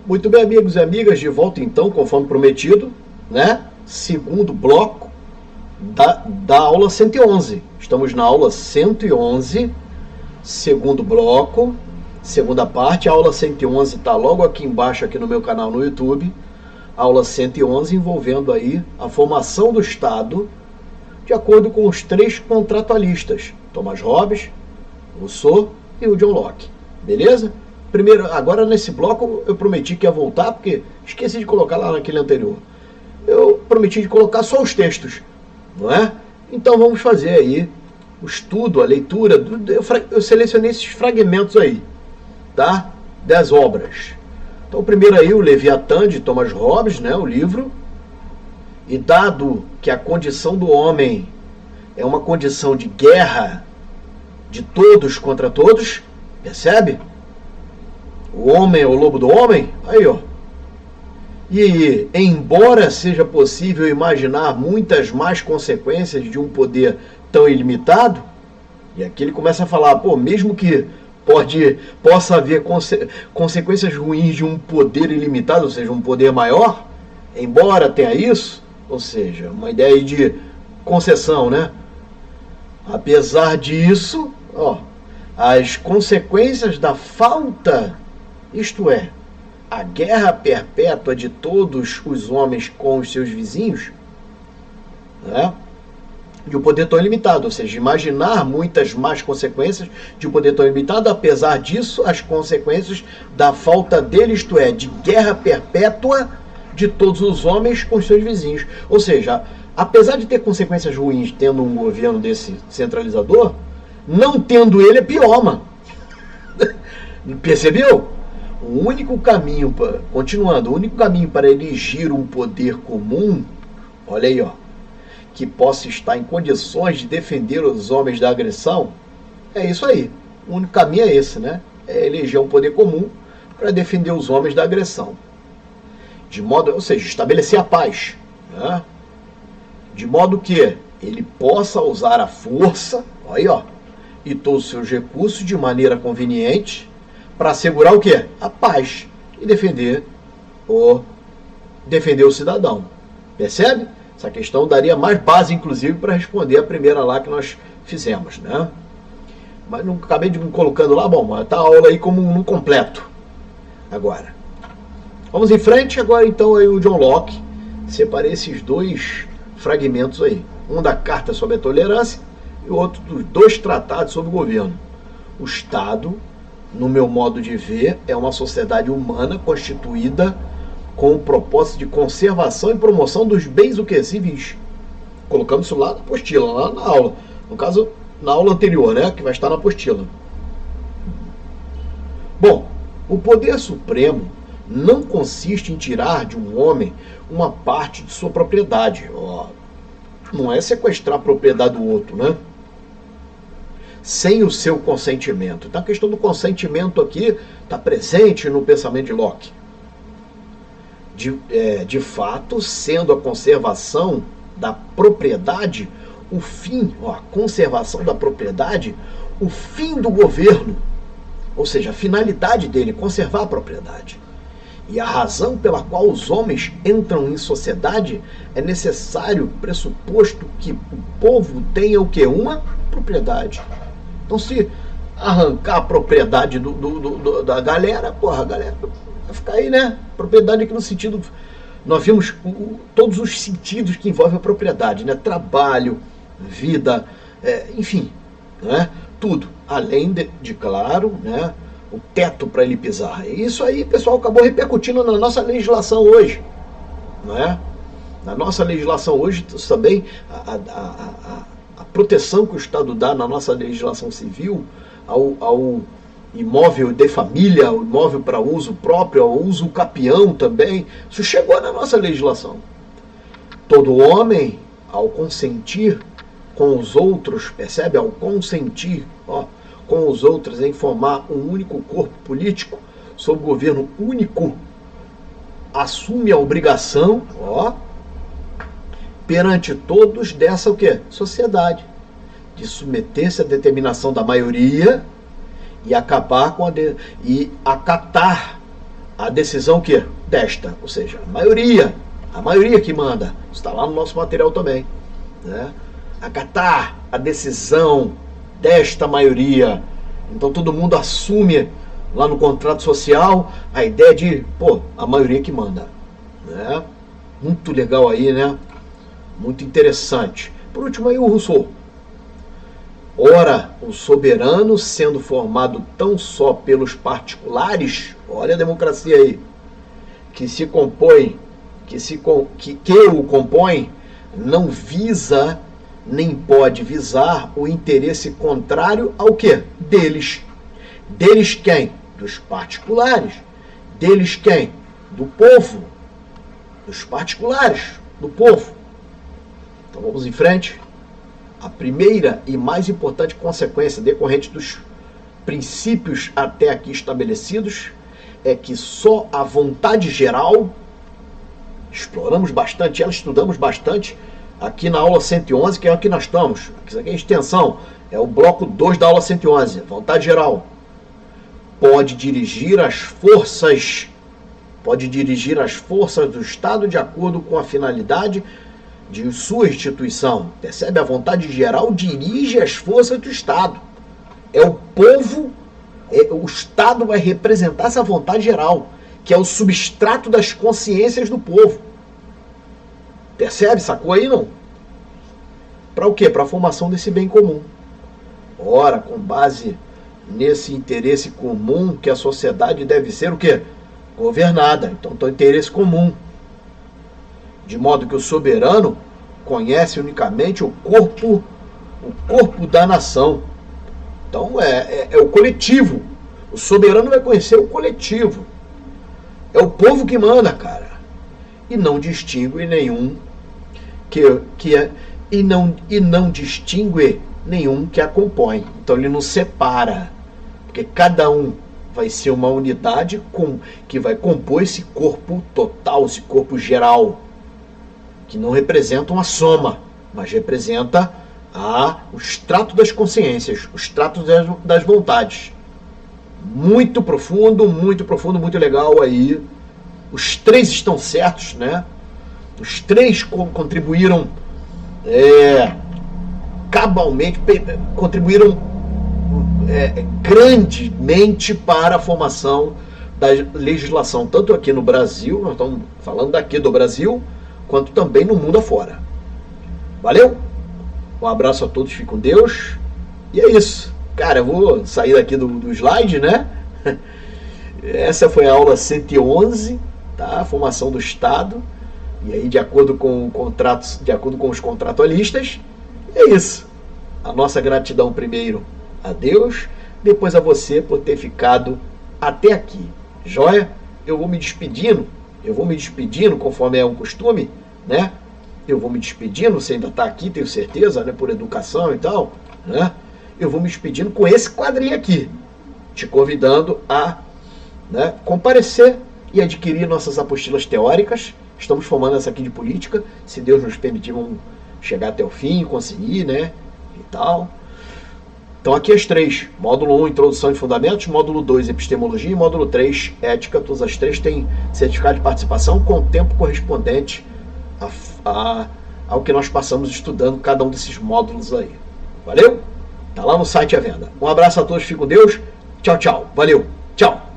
Muito bem, amigos e amigas, de volta então, conforme prometido, né? Segundo bloco da aula 111. Estamos na aula 111, segundo bloco, segunda parte. A aula 111 está logo aqui embaixo, aqui no meu canal no YouTube. Aula 111 envolvendo aí a formação do Estado de acordo com os três contratualistas, Thomas Hobbes, Rousseau e o John Locke. Beleza? Primeiro, agora nesse bloco eu prometi que ia voltar, porque esqueci de colocar lá naquele anterior. Eu prometi de colocar só os textos, não é? Então vamos fazer aí o estudo, a leitura. Eu selecionei esses fragmentos aí, tá? Das obras. Então primeiro aí o Leviatã de Thomas Hobbes, né? O livro. E dado que a condição do homem é uma condição de guerra de todos contra todos, percebe? O homem é o lobo do homem? Aí, ó. E, embora seja possível imaginar muitas mais consequências de um poder tão ilimitado, e aqui ele começa a falar, pô, mesmo que possa haver consequências ruins de um poder ilimitado, ou seja, um poder maior, embora tenha isso, ou seja, uma ideia de concessão, né? Apesar disso, ó, as consequências da falta, isto é, a guerra perpétua de todos os homens com os seus vizinhos, né? De um poder tão limitado, ou seja, imaginar muitas más consequências de um poder tão limitado, apesar disso, as consequências da falta dele, isto é, de guerra perpétua de todos os homens com os seus vizinhos. Ou seja, apesar de ter consequências ruins tendo um governo desse centralizador, não tendo ele é pior, mano. Percebeu? O único caminho, continuando, o único caminho para erigir um poder comum, olha aí, ó, que possa estar em condições de defender os homens da agressão, é isso aí. O único caminho é esse, né? É eleger um poder comum para defender os homens da agressão. De modo, ou seja, estabelecer a paz, né? De modo que ele possa usar a força, olha aí, ó, e todos os seus recursos de maneira conveniente para assegurar o quê? A paz e defender o cidadão. Percebe? Essa questão daria mais base, inclusive, para responder a primeira lá que nós fizemos, né? Mas não acabei de me colocando lá, bom, mas tá a aula aí como um completo. Agora, vamos em frente. Agora então aí o John Locke. Separei esses dois fragmentos aí. Um da Carta sobre a Tolerância e o outro dos dois tratados sobre o governo. O Estado, no meu modo de ver, é uma sociedade humana constituída com o propósito de conservação e promoção dos bens civis. Colocamos isso lá na apostila, lá na aula. No caso, na aula anterior, né, que vai estar na apostila. Bom, o poder supremo não consiste em tirar de um homem uma parte de sua propriedade. Ó, não é sequestrar a propriedade do outro, né? Sem o seu consentimento. Então a questão do consentimento aqui está presente no pensamento de Locke. De fato, sendo a conservação da propriedade o fim, ó, a conservação da propriedade, o fim do governo, ou seja, a finalidade dele, conservar a propriedade. E a razão pela qual os homens entram em sociedade é necessário, pressuposto que o povo tenha o quê? Uma propriedade. Então, se arrancar a propriedade da galera, porra, a galera vai ficar aí, né? Propriedade aqui no sentido... Nós vimos todos os sentidos que envolvem a propriedade, né? Trabalho, vida, enfim, né? Tudo. Além de claro, né? O teto para ele pisar. E isso aí, pessoal, acabou repercutindo na nossa legislação hoje, não é? Na nossa legislação hoje também, a proteção que o Estado dá na nossa legislação civil ao imóvel de família, ao imóvel para uso próprio, ao uso capião também, isso chegou na nossa legislação. Todo homem, ao consentir com os outros, percebe? Ao consentir, ó, com os outros em formar um único corpo político, sob governo único, assume a obrigação, ó, perante todos dessa o quê? Sociedade, de submeter-se à determinação da maioria e acabar com e acatar a decisão o quê? Desta, ou seja, a maioria que manda. Está lá no nosso material também, né? Acatar a decisão desta maioria. Então todo mundo assume lá no contrato social a ideia de, a maioria que manda, né? Muito legal aí, né? Muito interessante. Por último aí o Rousseau. Ora, o soberano sendo formado tão só pelos particulares, olha a democracia aí, que o compõe, não visa nem pode visar o interesse contrário ao quê? Deles. Deles quem? Dos particulares. Deles quem? Do povo. Dos particulares, do povo. Então vamos em frente. A primeira e mais importante consequência decorrente dos princípios até aqui estabelecidos é que só a vontade geral, exploramos bastante ela, estudamos bastante aqui na aula 111, que é aqui nós estamos. Isso aqui é a extensão, é o bloco 2 da aula 111, vontade geral. Pode dirigir as forças do Estado de acordo com a finalidade de sua instituição. Percebe? A vontade geral dirige as forças do Estado. É o povo, o Estado vai representar essa vontade geral, que é o substrato das consciências do povo. Percebe? Sacou aí, não? Para o quê? Para a formação desse bem comum. Ora, com base nesse interesse comum que a sociedade deve ser o quê? Governada. Então, tem interesse comum. De modo que o soberano conhece unicamente o corpo da nação. Então é o coletivo. O soberano vai conhecer o coletivo. É o povo que manda, cara. E não distingue nenhum não distingue nenhum que a compõe. Então ele não separa, porque cada um vai ser uma unidade que vai compor esse corpo total, esse corpo geral, que não representa uma soma, mas representa o extrato das consciências, o extrato das vontades. Muito profundo, muito legal aí. Os três estão certos, né? Os três contribuíram cabalmente, contribuíram grandemente para a formação da legislação, tanto aqui no Brasil, nós estamos falando daqui do Brasil, quanto também no mundo afora. Valeu? Um abraço a todos, fiquem com Deus. E é isso. Cara, eu vou sair daqui do slide, né? Essa foi a aula 111, tá? Formação do Estado. E aí, de acordo com os contratualistas, é isso. A nossa gratidão primeiro a Deus, depois a você por ter ficado até aqui. Joia? Eu vou me despedindo conforme é um costume, né? Eu vou me despedindo, você ainda está aqui, tenho certeza, né? Por educação e tal, né? Eu vou me despedindo com esse quadrinho aqui, te convidando a, né, comparecer e adquirir nossas apostilas teóricas. Estamos formando essa aqui de política, se Deus nos permitir, vamos chegar até o fim, conseguir, né? E tal. Então aqui as três, módulo 1, Introdução e Fundamentos, módulo 2, Epistemologia, e módulo 3, Ética. Todas as três têm certificado de participação com o tempo correspondente ao que nós passamos estudando cada um desses módulos aí. Valeu? Tá lá no site à venda. Um abraço a todos, fiquem com Deus. Tchau, tchau. Valeu. Tchau.